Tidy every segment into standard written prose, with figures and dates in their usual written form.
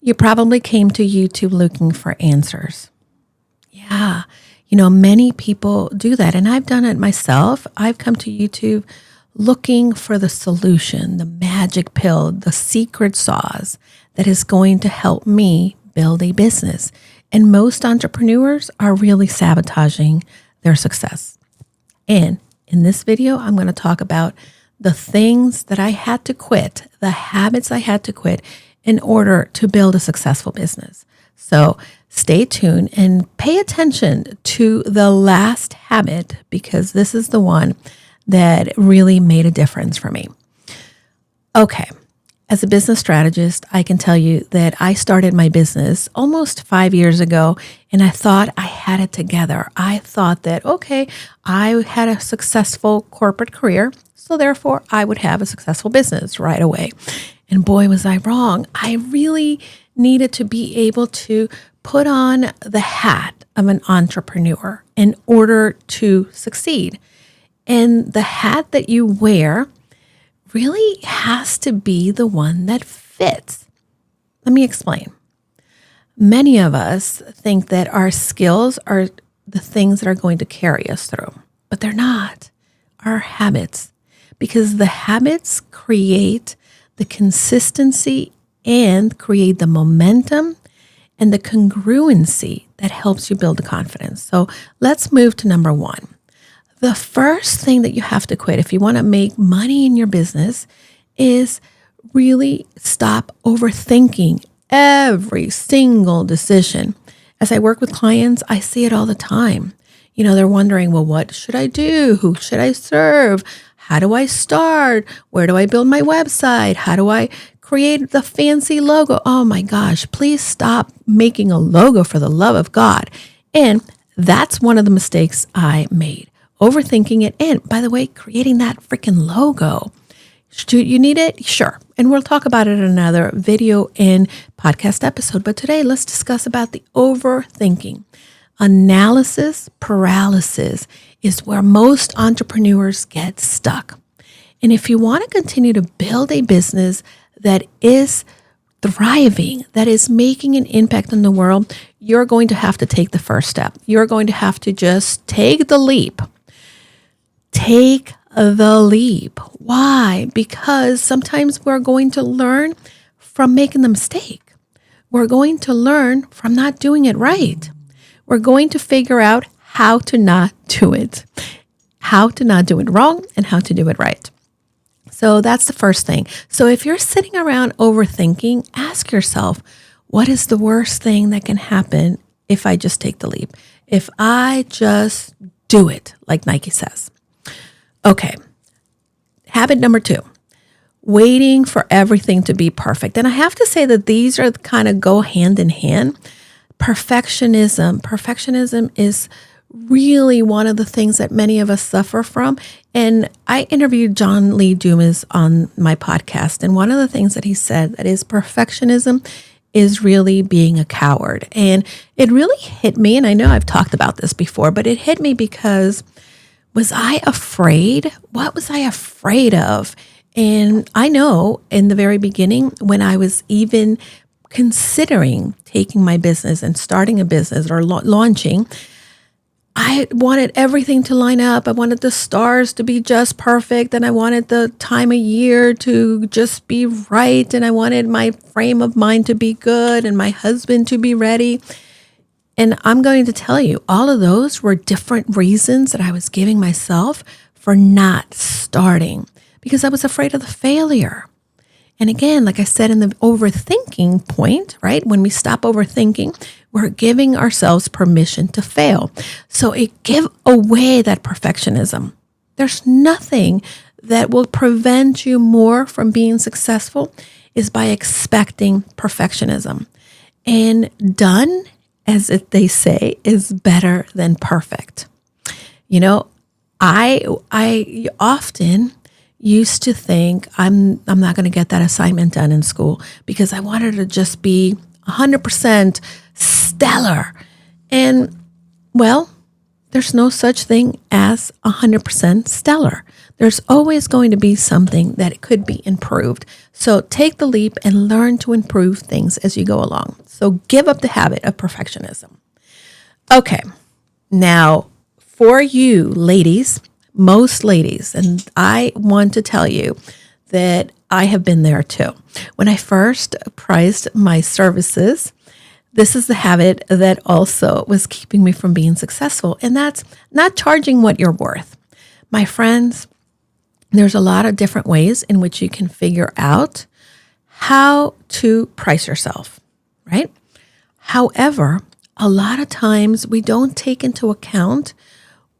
You probably came to YouTube looking for answers. Yeah. Many people do that, and I've done it myself. I've come to YouTube looking for the solution, the magic pill, the secret sauce that is going to help me build a business. And most entrepreneurs are really sabotaging their success. And in this video, I'm going to talk about the things that I had to quit, the habits I had to quit in order to build a successful business. So stay tuned and pay attention to the last habit, because this is the one that really made a difference for me. Okay. As a business strategist, I can tell you that I started my business almost 5 years ago, and I thought I had it together. I thought that, okay, I had a successful corporate career, so therefore I would have a successful business right away. And boy, was I wrong. I really needed to be able to put on the hat of an entrepreneur in order to succeed. And the hat that you wear really has to be the one that fits. Let me explain. Many of us think that our skills are the things that are going to carry us through, but they're not. Our habits, because the habits create the consistency and create the momentum and the congruency that helps you build the confidence. So let's move to number one. The first thing that you have to quit if you want to make money in your business is really stop overthinking every single decision. As I work with clients, I see it all the time. They're wondering, well, what should I do? Who should I serve? How do I start? Where do I build my website? How do I create the fancy logo? Oh my gosh, please stop making a logo, for the love of God. And that's one of the mistakes I made. Overthinking it. And by the way, creating that freaking logo. Do you need it? Sure. And we'll talk about it in another video and podcast episode. But today, let's discuss about the overthinking. Analysis paralysis is where most entrepreneurs get stuck. And if you want to continue to build a business that is thriving, that is making an impact in the world, you're going to have to take the first step. You're going to have to just take the leap. Take the leap. Why? Because sometimes we're going to learn from making the mistake. We're going to learn from not doing it right. We're going to figure out how to not do it, how to not do it wrong, and how to do it right. So that's the first thing. So if you're sitting around overthinking, ask yourself, what is the worst thing that can happen if I just take the leap? If I just do it, like Nike says. Okay. Habit number 2, waiting for everything to be perfect. And I have to say that these are kind of go hand in hand. Perfectionism is really one of the things that many of us suffer from. And I interviewed John Lee Dumas on my podcast. And one of the things that he said that is perfectionism is really being a coward. And it really hit me. And I know I've talked about this before, but it hit me because was I afraid? What was I afraid of? And I know in the very beginning, when I was even considering taking my business and starting a business or launching, I wanted everything to line up. I wanted the stars to be just perfect, and I wanted the time of year to just be right, and I wanted my frame of mind to be good and my husband to be ready. And I'm going to tell you, all of those were different reasons that I was giving myself for not starting, because I was afraid of the failure. And again, like I said in the overthinking point, right? When we stop overthinking, we're giving ourselves permission to fail. So it give away that perfectionism. There's nothing that will prevent you more from being successful is by expecting perfectionism. And done, as they say, is better than perfect. I often used to think I'm not going to get that assignment done in school because I wanted to just be 100% stellar. And well, there's no such thing as 100% stellar. There's always going to be something that could be improved. So take the leap and learn to improve things as you go along. So give up the habit of perfectionism. Okay, now for you ladies, most ladies, and I want to tell you that I have been there too. When I first priced my services, this is the habit that also was keeping me from being successful, and that's not charging what you're worth. My friends, there's a lot of different ways in which you can figure out how to price yourself, right? However, a lot of times we don't take into account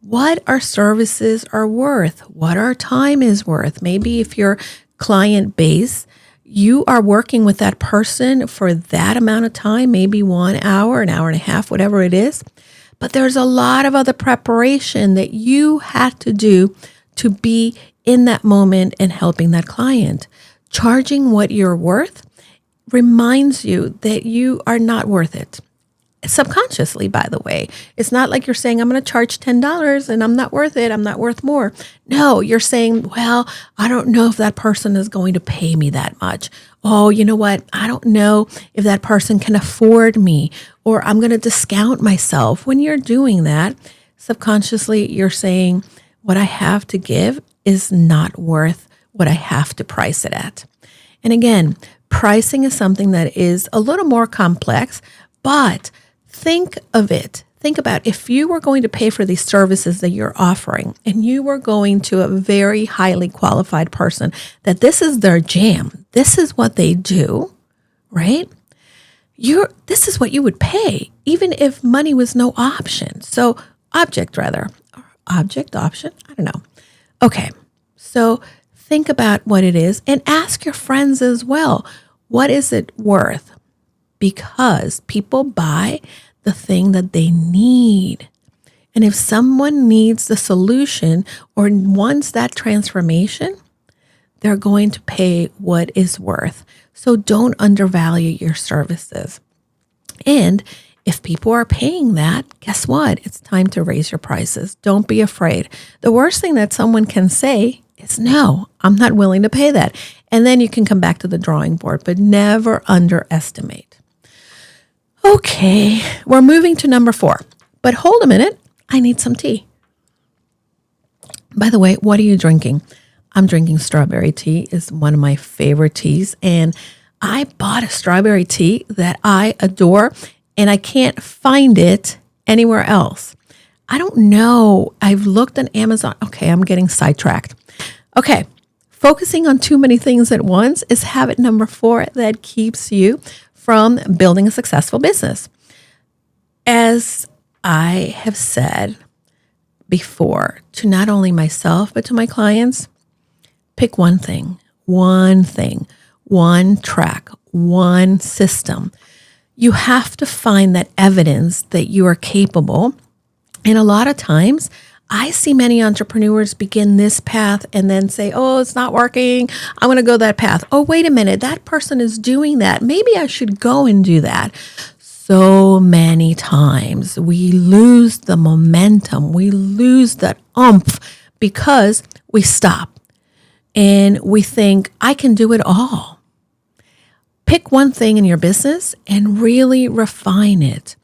what our services are worth, what our time is worth. Maybe if you're client base, you are working with that person for that amount of time, maybe 1 hour, an hour and a half, whatever it is. But there's a lot of other preparation that you had to do to be in that moment and helping that client. Charging what you're worth reminds you that you are not worth it. Subconsciously, by the way. It's not like you're saying, I'm going to charge $10 and I'm not worth it. I'm not worth more. No, you're saying, well, I don't know if that person is going to pay me that much. Oh, you know what? I don't know if that person can afford me, or I'm going to discount myself. When you're doing that, subconsciously, you're saying, what I have to give is not worth what I have to price it at. And again, pricing is something that is a little more complex, but think of it. Think about if you were going to pay for these services that you're offering and you were going to a very highly qualified person that this is their jam. This is what they do, right? This is what you would pay, even if money was no option. So object option. I don't know. Okay. So think about what it is and ask your friends as well. What is it worth? Because people buy the thing that they need. And if someone needs the solution or wants that transformation, they're going to pay what is worth. So don't undervalue your services. And if people are paying that, guess what? It's time to raise your prices. Don't be afraid. The worst thing that someone can say is, no, I'm not willing to pay that. And then you can come back to the drawing board, but never underestimate. Okay, we're moving to number 4. But hold a minute, I need some tea. By the way, what are you drinking? I'm drinking strawberry tea. It's one of my favorite teas. And I bought a strawberry tea that I adore, and I can't find it anywhere else. I don't know. I've looked on Amazon. Okay, I'm getting sidetracked. Okay, focusing on too many things at once is habit number 4 that keeps you from building a successful business. As I have said before to not only myself, but to my clients, pick one thing, one track, one system. You have to find that evidence that you are capable. And a lot of times, I see many entrepreneurs begin this path and then say, oh, it's not working. I'm going to go that path. Oh, wait a minute. That person is doing that. Maybe I should go and do that. So many times we lose the momentum. We lose that oomph because we stop and we think, I can do it all. Pick one thing in your business and really refine it.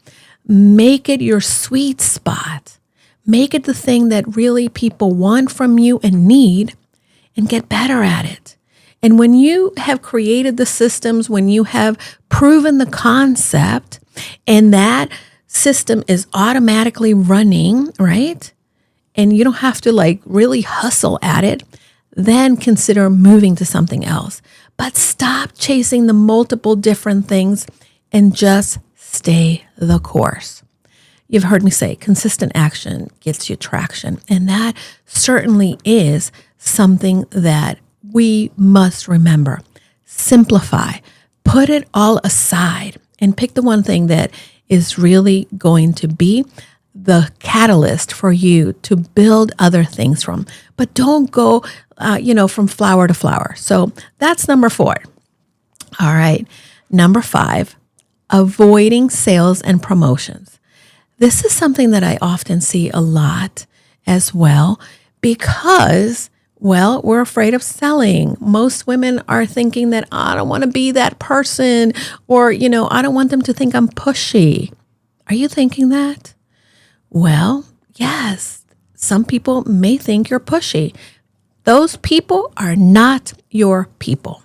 Make it your sweet spot. Make it the thing that really people want from you and need, and get better at it. And when you have created the systems, when you have proven the concept, and that system is automatically running, right? And you don't have to really hustle at it, then consider moving to something else. But stop chasing the multiple different things and just stay the course. You've heard me say consistent action gets you traction. And that certainly is something that we must remember. Simplify, put it all aside, and pick the one thing that is really going to be the catalyst for you to build other things from. But don't go, from flower to flower. So that's number 4. All right. Number 5, avoiding sales and promotions. This is something that I often see a lot as well because, well, we're afraid of selling. Most women are thinking that, I don't want to be that person, or, I don't want them to think I'm pushy. Are you thinking that? Well, yes, some people may think you're pushy. Those people are not your people.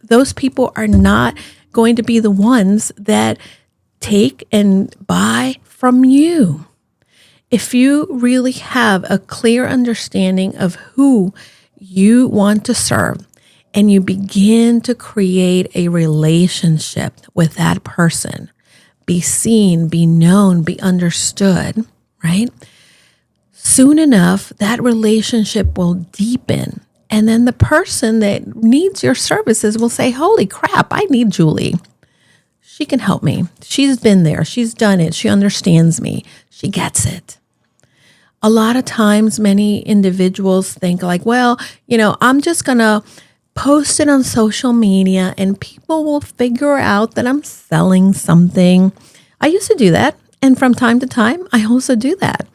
Those people are not going to be the ones that take and buy from you. If you really have a clear understanding of who you want to serve and you begin to create a relationship with that person, be seen, be known, be understood, right? Soon enough, that relationship will deepen. And then the person that needs your services will say, holy crap, I need Julie. She can help me. She's been there. She's done it. She understands me. She gets it. A lot of times, many individuals think like, well, I'm just going to post it on social media and people will figure out that I'm selling something. I used to do that. And from time to time, I also do that.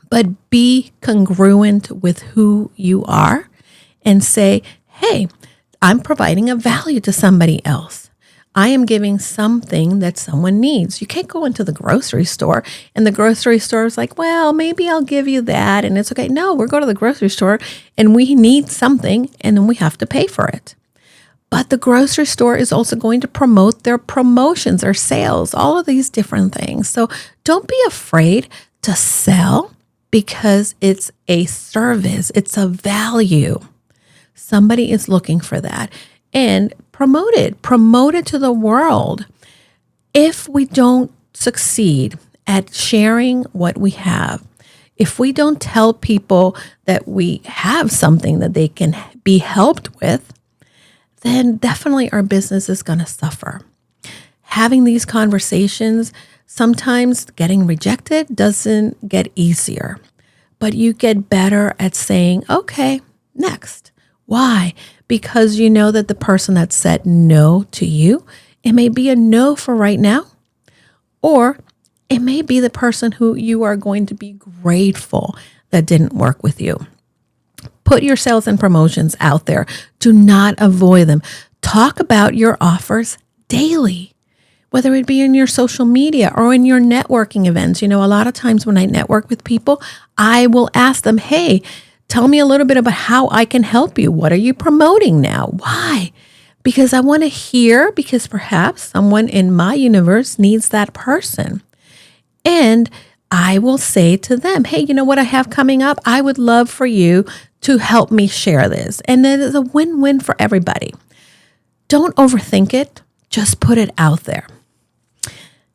But be congruent with who you are and say, hey, I'm providing a value to somebody else. I am giving something that someone needs. You can't go into the grocery store and the grocery store is like, well, maybe I'll give you that. And it's okay. No, we're going to the grocery store and we need something and then we have to pay for it. But the grocery store is also going to promote their promotions or sales, all of these different things. So don't be afraid to sell because it's a service. It's a value. Somebody is looking for that. And promote it to the world. If we don't succeed at sharing what we have, if we don't tell people that we have something that they can be helped with, then definitely our business is going to suffer. Having these conversations, sometimes getting rejected doesn't get easier, but you get better at saying, okay, next. Why? Because you know that the person that said no to you, it may be a no for right now, or it may be the person who you are going to be grateful that didn't work with you. Put your sales and promotions out there. Do not avoid them. Talk about your offers daily, whether it be in your social media or in your networking events. A lot of times when I network with people, I will ask them, hey, tell me a little bit about how I can help you. What are you promoting now? Why? Because I want to hear, because perhaps someone in my universe needs that person. And I will say to them, hey, you know what I have coming up? I would love for you to help me share this. And it is a win-win for everybody. Don't overthink it. Just put it out there.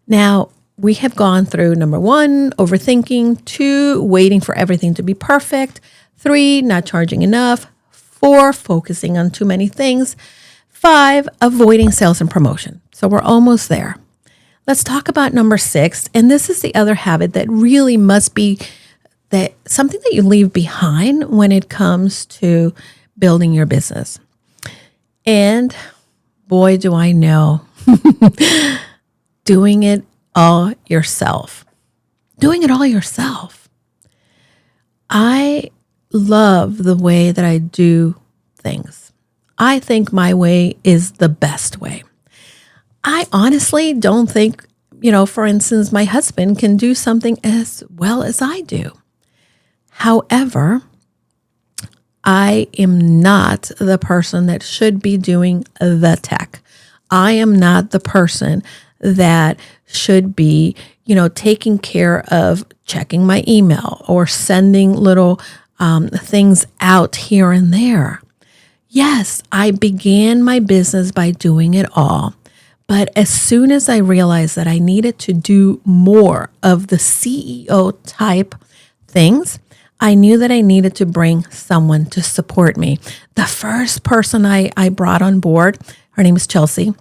Now, we have gone through number 1, overthinking, 2, waiting for everything to be perfect, 3, not charging enough, 4, focusing on too many things, 5, avoiding sales and promotion. So we're almost there. Let's talk about number 6. And this is the other habit that really must be that something that you leave behind when it comes to building your business. And boy, do I know, doing it all yourself. Doing it all yourself. I love the way that I do things. I think my way is the best way. I honestly don't think, for instance, my husband can do something as well as I do. However, I am not the person that should be doing the tech. I am not the person that should be, taking care of checking my email or sending little things out here and there. Yes, I began my business by doing it all. But as soon as I realized that I needed to do more of the CEO type things, I knew that I needed to bring someone to support me. The first person I brought on board, her name is Chelsea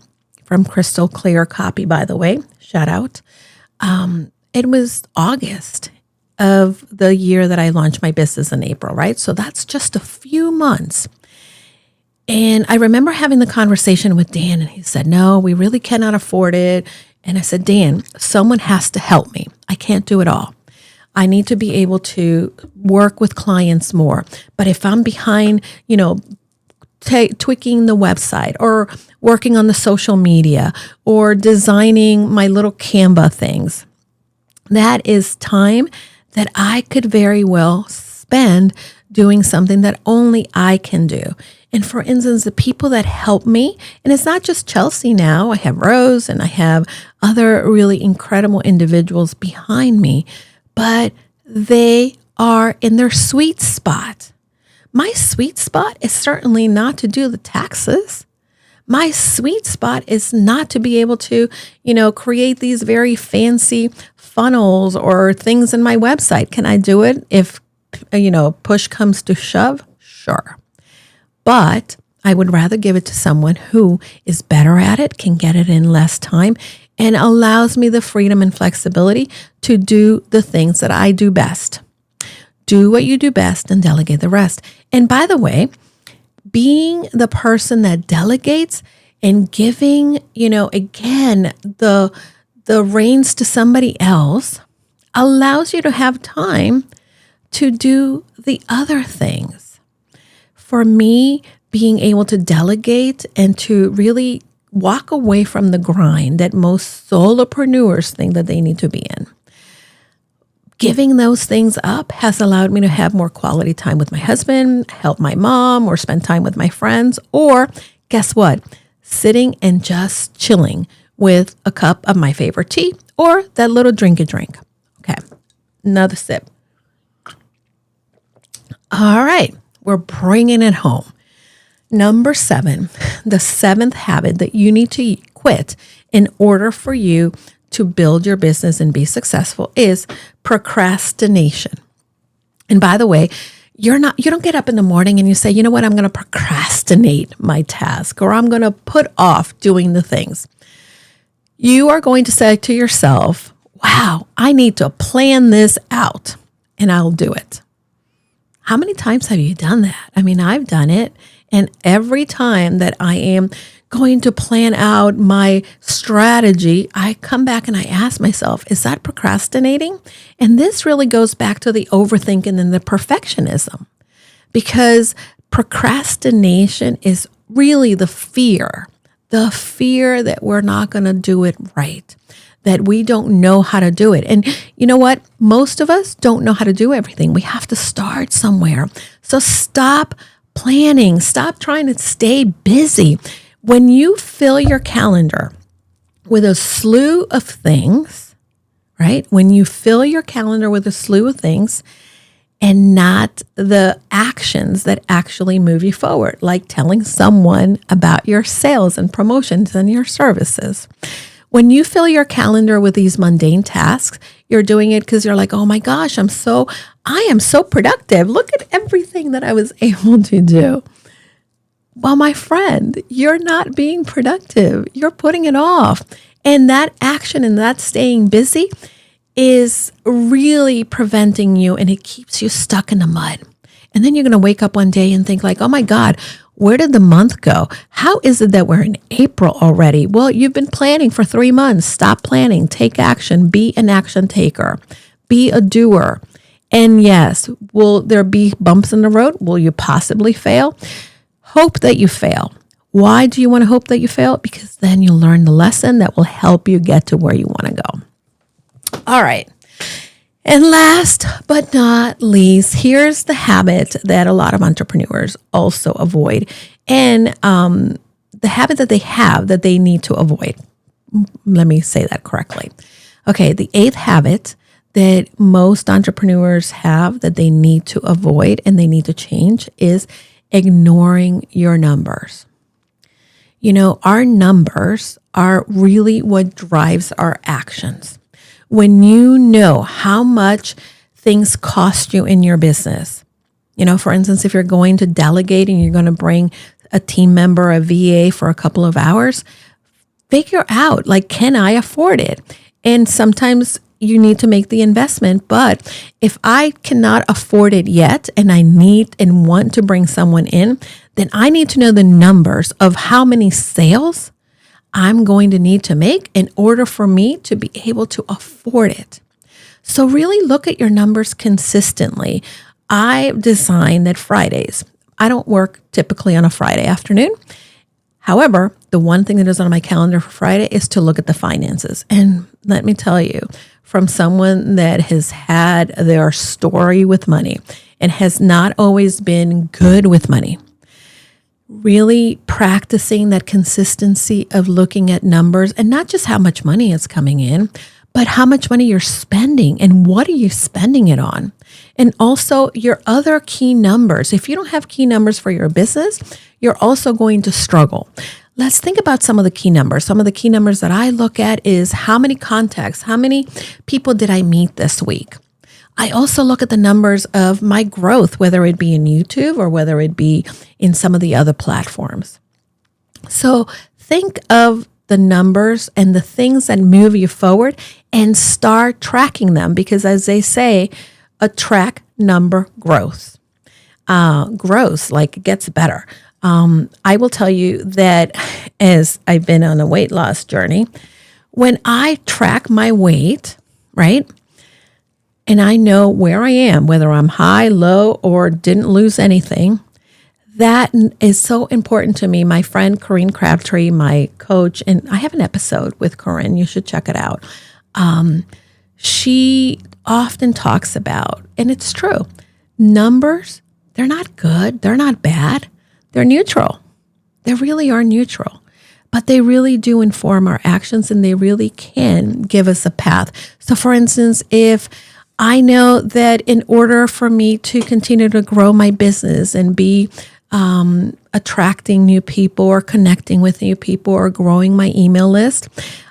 from Crystal Clear Copy, by the way, shout out. It was August of the year that I launched my business in April, right? So that's just a few months. And I remember having the conversation with Dan and he said, no, we really cannot afford it. And I said, Dan, someone has to help me. I can't do it all. I need to be able to work with clients more. But if I'm behind, tweaking the website or working on the social media or designing my little Canva things, that is time that I could very well spend doing something that only I can do. And for instance, the people that help me, and it's not just Chelsea now, I have Rose and I have other really incredible individuals behind me, but they are in their sweet spot. My sweet spot is certainly not to do the taxes. My sweet spot is not to be able to, create these very fancy funnels or things in my website. Can I do it if, push comes to shove? Sure. But I would rather give it to someone who is better at it, can get it in less time, and allows me the freedom and flexibility to do the things that I do best. Do what you do best and delegate the rest. And by the way, being the person that delegates and giving, again, the reins to somebody else allows you to have time to do the other things. For me, being able to delegate and to really walk away from the grind that most solopreneurs think that they need to be in. Giving those things up has allowed me to have more quality time with my husband, help my mom, or spend time with my friends, or guess what? Sitting and just chilling with a cup of my favorite tea or that little drink. Okay, another sip. All right, we're bringing it home. Number 7, the 7th habit that you need to quit in order for you to build your business and be successful is procrastination. And by the way, you don't get up in the morning and you say, you know what, I'm going to procrastinate my task, or I'm going to put off doing the things. You are going to say to yourself, wow, I need to plan this out and I'll do it. How many times have you done that? I mean, I've done it. And every time that I am going to plan out my strategy, I come back and I ask myself, is that procrastinating? And this really goes back to the overthinking and the perfectionism, because procrastination is really the fear that we're not going to do it right, that we don't know how to do it. And you know what? Most of us don't know how to do everything. We have to start somewhere. So stop planning. Stop trying to stay busy. When you fill your calendar with a slew of things, right? When you fill your calendar with a slew of things and not the actions that actually move you forward, like telling someone about your sales and promotions and your services. When you fill your calendar with these mundane tasks, you're doing it because you're like, oh my gosh, I am so productive. Look at everything that I was able to do. Well, my friend, you're not being productive. You're putting it off. And that action and that staying busy is really preventing you, and it keeps you stuck in the mud. And then you're going to wake up one day and think like, oh my God, where did the month go? How is it that we're in April already? Well, you've been planning for 3 months. Stop planning. Take action. Be an action taker. Be a doer. And yes, will there be bumps in the road? Will you possibly fail? Hope that you fail. Why do you want to hope that you fail? Because then you'll learn the lesson that will help you get to where you want to go. All right. And last but not least, here's the habit that a lot of entrepreneurs also avoid, and the habit that they have that they need to avoid. Let me say that correctly. Okay, the 8th habit that most entrepreneurs have that they need to avoid and they need to change is ignoring your numbers. Our numbers are really what drives our actions. When you know how much things cost you in your business, for instance, if you're going to delegate and you're going to bring a team member, a VA for a couple of hours, figure out, can I afford it? And sometimes you need to make the investment. But if I cannot afford it yet and I need and want to bring someone in, then I need to know the numbers of how many sales I'm going to need to make in order for me to be able to afford it. So really look at your numbers consistently. I design that Fridays. I don't work typically on a Friday afternoon. However, the one thing that is on my calendar for Friday is to look at the finances. And let me tell you, from someone that has had their story with money and has not always been good with money, really practicing that consistency of looking at numbers and not just how much money is coming in, but how much money you're spending and what are you spending it on? And also your other key numbers. If you don't have key numbers for your business, you're also going to struggle. Let's think about some of the key numbers. Some of the key numbers that I look at is how many contacts, how many people did I meet this week? I also look at the numbers of my growth, whether it be in YouTube or whether it be in some of the other platforms. So think of the numbers and the things that move you forward and start tracking them, because as they say, a track number growth. Grows, like it gets better. I will tell you that as I've been on a weight loss journey, when I track my weight, right, and I know where I am, whether I'm high, low, or didn't lose anything, that is so important to me. My friend Corinne Crabtree, my coach, and I have an episode with Corinne. You should check it out. She often talks about, and it's true, numbers, they're not good. They're not bad. They're neutral. They really are neutral. But they really do inform our actions and they really can give us a path. So for instance, if I know that in order for me to continue to grow my business and be attracting new people or connecting with new people or growing my email list,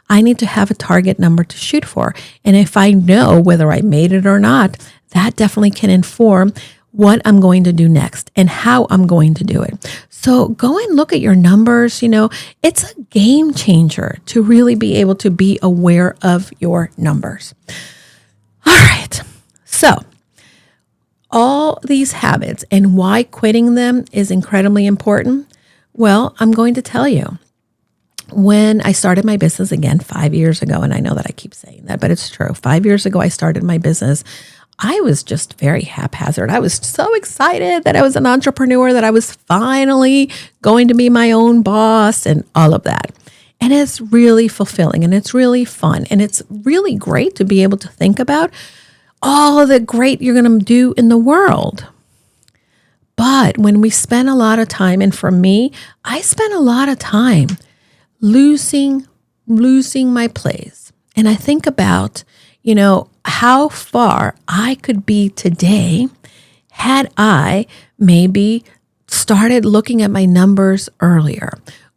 I need to have a target number to shoot for. And if I know whether I made it or not, that definitely can inform what I'm going to do next and how I'm going to do it. So go and look at your numbers. It's a game changer to really be able to be aware of your numbers. All right. So all these habits and why quitting them is incredibly important. Well, I'm going to tell you. When I started my business again 5 years ago, and I know that I keep saying that, but it's true. 5 years ago, I started my business. I was just very haphazard. I was so excited that I was an entrepreneur, that I was finally going to be my own boss and all of that. And it's really fulfilling and it's really fun. And it's really great to be able to think about all the great you're going to do in the world. But when we spend a lot of time, and for me, I spent a lot of time losing my place. And I think about, how far I could be today had I maybe started looking at my numbers earlier,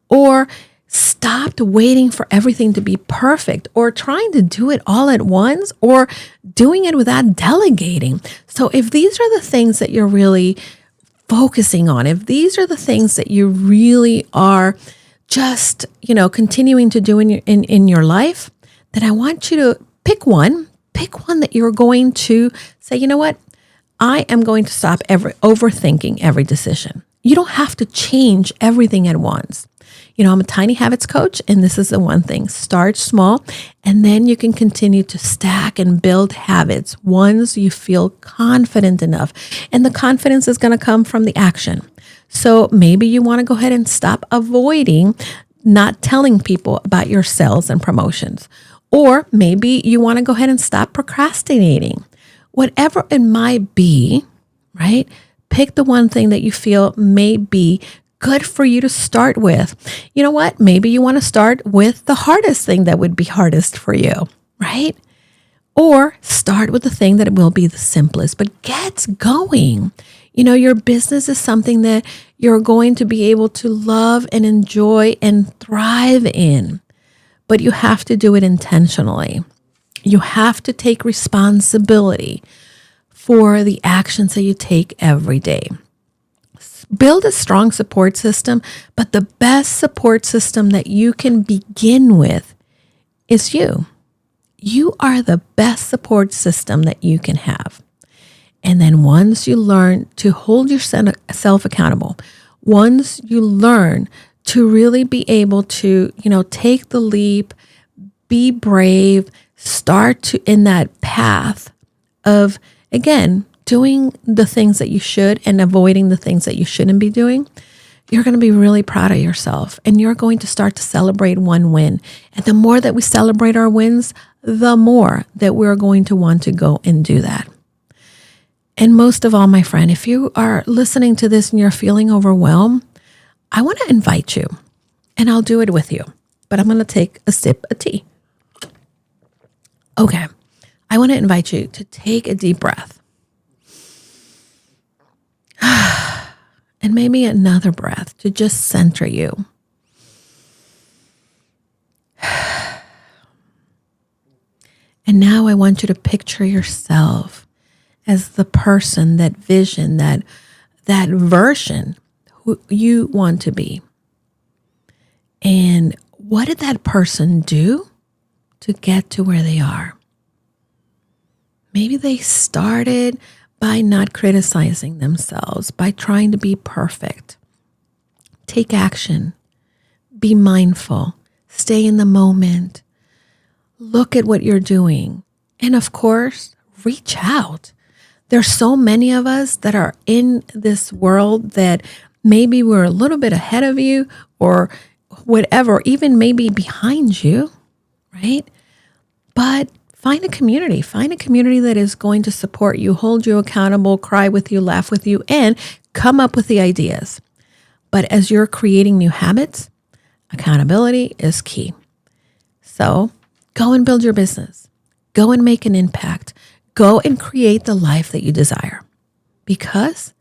or stopped waiting for everything to be perfect, or trying to do it all at once, or doing it without delegating. So if these are the things that you're really focusing on, if these are the things that you really are just, continuing to do in your life, then I want you to pick one that you're going to say, you know what? I am going to stop overthinking every decision. You don't have to change everything at once. I'm a tiny habits coach, and this is the one thing. Start small, and then you can continue to stack and build habits once you feel confident enough. And the confidence is going to come from the action. So maybe you want to go ahead and stop avoiding not telling people about your sales and promotions. Or maybe you want to go ahead and stop procrastinating. Whatever it might be, right? Pick the one thing that you feel may be good for you to start with. You know what? Maybe you want to start with the hardest thing that would be hardest for you, right? Or start with the thing that will be the simplest, but get going. Your business is something that you're going to be able to love and enjoy and thrive in. But you have to do it intentionally. You have to take responsibility for the actions that you take every day. Build a strong support system, but the best support system that you can begin with is you. You are the best support system that you can have. And then once you learn to hold yourself accountable, once you learn to really be able to, take the leap, be brave, start to in that path of, again, doing the things that you should and avoiding the things that you shouldn't be doing, you're going to be really proud of yourself, and you're going to start to celebrate one win. And the more that we celebrate our wins, the more that we're going to want to go and do that. And most of all, my friend, if you are listening to this and you're feeling overwhelmed, I want to invite you, and I'll do it with you, but I'm going to take a sip of tea. Okay. I want to invite you to take a deep breath. And maybe another breath to just center you. And now I want you to picture yourself as the person, that vision, that version who you want to be. And what did that person do to get to where they are? Maybe they started by not criticizing themselves, by trying to be perfect. Take action. Be mindful. Stay in the moment. Look at what you're doing. And of course, reach out. There's so many of us that are in this world that maybe we're a little bit ahead of you or whatever, even maybe behind you, right? But find a community that is going to support you, hold you accountable, cry with you, laugh with you, and come up with the ideas. But as you're creating new habits, accountability is key. So go and build your business. Go and make an impact. Go and create the life that you desire. Because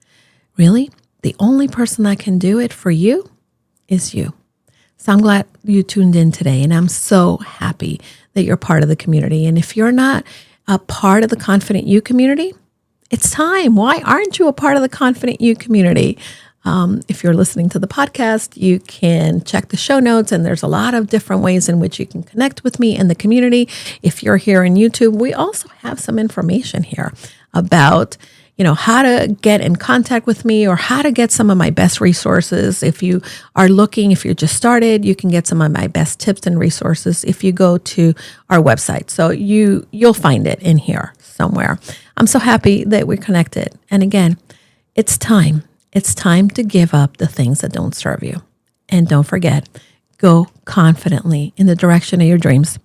really, the only person that can do it for you is you. So I'm glad you tuned in today, and I'm so happy that you're part of the community. And if you're not a part of the Confident You community, it's time. Why aren't you a part of the Confident You community? If you're listening to the podcast, you can check the show notes, and there's a lot of different ways in which you can connect with me and the community. If you're here in YouTube, we also have some information here about how to get in contact with me or how to get some of my best resources. If you are looking, if you just started, you can get some of my best tips and resources if you go to our website. So you'll find it in here somewhere. I'm so happy that we're connected. And again, it's time. It's time to give up the things that don't serve you. And don't forget, go confidently in the direction of your dreams.